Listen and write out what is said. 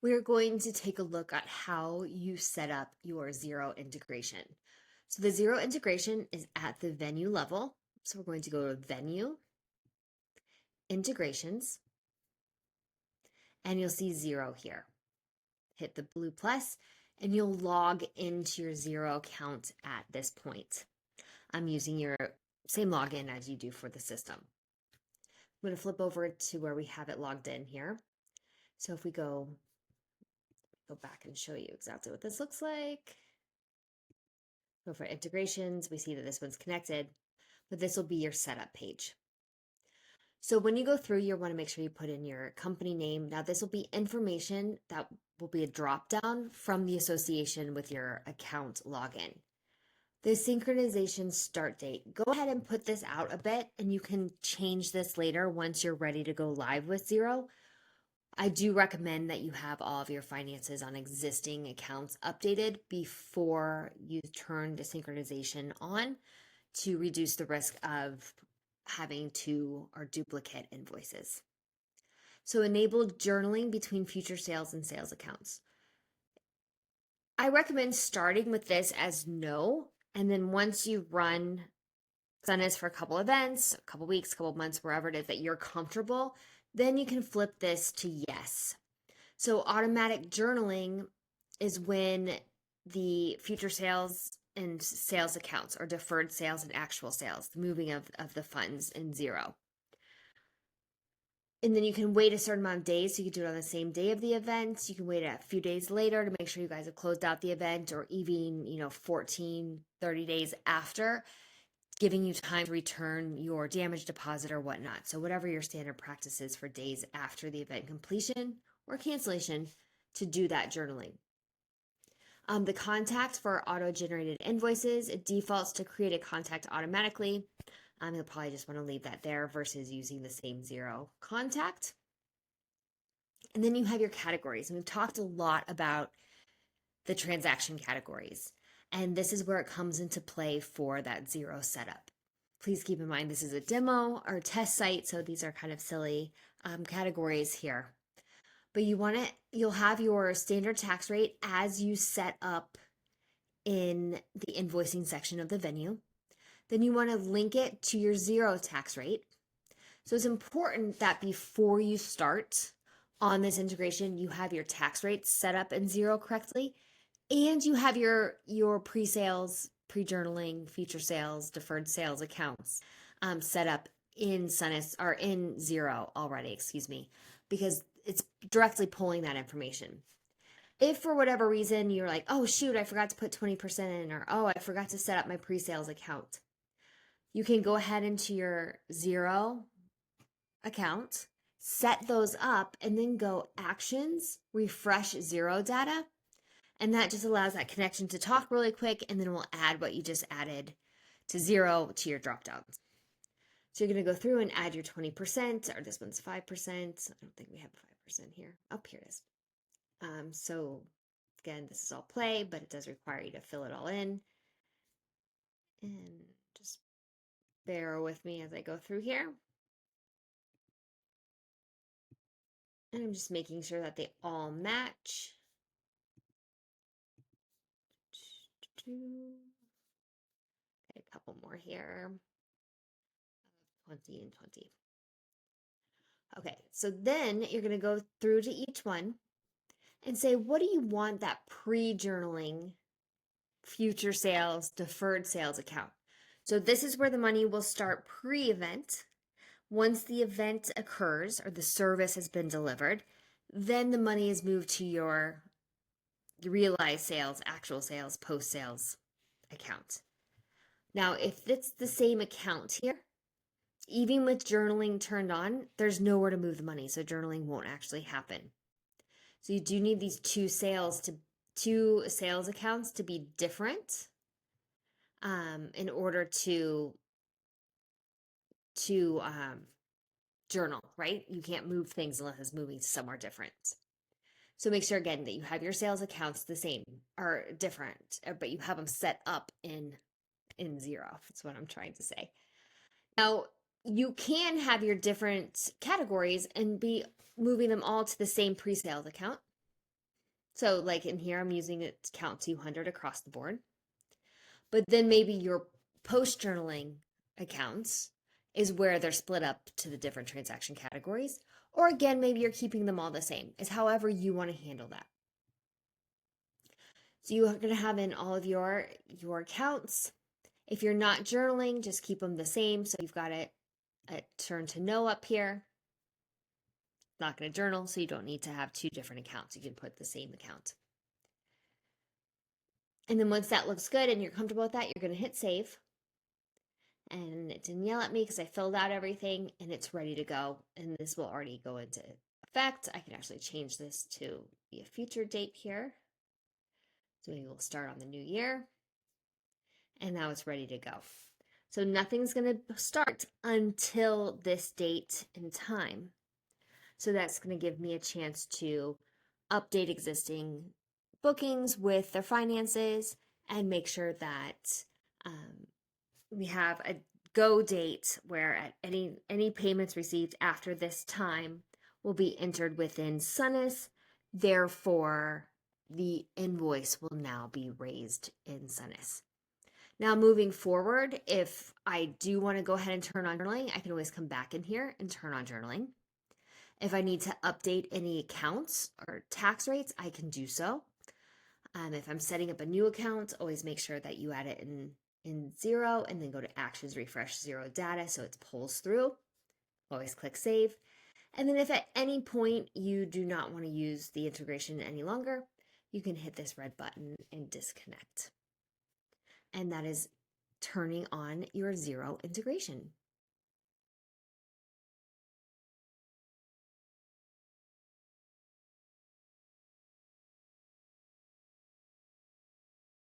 We're going to take a look at how you set up your Xero integration. So the Xero integration is at the venue level. So we're going to go to Venue, Integrations, and you'll see Xero here. Hit the blue plus, and you'll log into your Xero account at this point. I'm using your same login as you do for the system. I'm going to flip over to where we have it logged in here. So if we go back and show you exactly what this looks like. Go for integrations, we see that this one's connected, but this will be your setup page. So when you go through, you want to make sure you put in your company name. Now this will be information that will be a drop down from the association with your account login. The synchronization start date, go ahead and put this out a bit and you can change this later once you're ready to go live with Xero. I do recommend that you have all of your finances on existing accounts updated before you turn the synchronization on to reduce the risk of having two or duplicate invoices. So enable journaling between future sales and sales accounts. I recommend starting with this as no, and then once you run Xero's for a couple events, a couple weeks, a couple months, wherever it is that you're comfortable, then you can flip this to yes. So automatic journaling is when the future sales and sales accounts or deferred sales and actual sales, the moving of the funds in Xero. And then you can wait a certain amount of days. So you can do it on the same day of the event. You can wait a few days later to make sure you guys have closed out the event, or even, 14, 30 days after, giving you time to return your damage deposit or whatnot. So whatever your standard practice is for days after the event completion or cancellation to do that journaling. The contact for auto-generated invoices, it defaults to create a contact automatically. You'll probably just want to leave that there versus using the same Xero contact. And then you have your categories. And we've talked a lot about the transaction categories. And this is where it comes into play for that Xero setup. Please keep in mind this is a demo or a test site, so these are kind of silly categories here. But you'll have your standard tax rate as you set up in the invoicing section of the venue. Then you want to link it to your Xero tax rate. So it's important that before you start on this integration, you have your tax rate set up in Xero correctly, and you have your pre-sales, pre-journaling, future sales, deferred sales accounts set up in Xero's or in Xero already, because it's directly pulling that information. If for whatever reason you're like, oh shoot, I forgot to put 20% in, or oh, I forgot to set up my pre-sales account, you can go ahead into your Xero account, set those up, and then go actions, refresh Xero data. And that just allows that connection to talk really quick, and then we'll add what you just added to Xero to your dropdowns. So you're going to go through and add your 20%, or this one's 5%. I don't think we have 5% here. Oh, here it is. So again, this is all play, but it does require you to fill it all in. And just bear with me as I go through here. And I'm just making sure that they all match. Okay, a couple more here. 20 and 20. Okay, so then you're going to go through to each one and say, what do you want that pre-journaling future sales, deferred sales account? So this is where the money will start pre-event. Once the event occurs or the service has been delivered, then the money is moved to your realized sales, actual sales, post-sales account. Now, if it's the same account here, even with journaling turned on, there's nowhere to move the money, so journaling won't actually happen. So you do need these two sales accounts to be different in order to journal, right? You can't move things unless it's moving somewhere different. So make sure again that you have your sales accounts the same or different, but you have them set up in Xero. That's what I'm trying to say. Now, you can have your different categories and be moving them all to the same pre-sales account. So like in here, I'm using it to count 200 across the board. But then maybe your post journaling accounts is where they're split up to the different transaction categories. Or again, maybe you're keeping them all the same. It's however you want to handle that. So you're going to have in all of your accounts. If you're not journaling, just keep them the same. So you've got it turn to no up here. Not going to journal, so you don't need to have two different accounts. You can put the same account. And then once that looks good and you're comfortable with that, you're going to hit save. And it didn't yell at me because I filled out everything and it's ready to go. And this will already go into effect. I can actually change this to be a future date here. So maybe we'll start on the new year. And now it's ready to go. So nothing's going to start until this date and time. So that's going to give me a chance to update existing bookings with their finances and make sure that we have a go date where at any payments received after this time will be entered within Xero. Therefore, the invoice will now be raised in Xero. Now, moving forward, if I do want to go ahead and turn on journaling, I can always come back in here and turn on journaling. If I need to update any accounts or tax rates, I can do so. If I'm setting up a new account, always make sure that you add it in Xero and then go to Actions, Refresh Xero Data so it pulls through. Always click Save. And then if at any point you do not want to use the integration any longer, you can hit this red button and disconnect. And that is turning on your Xero integration.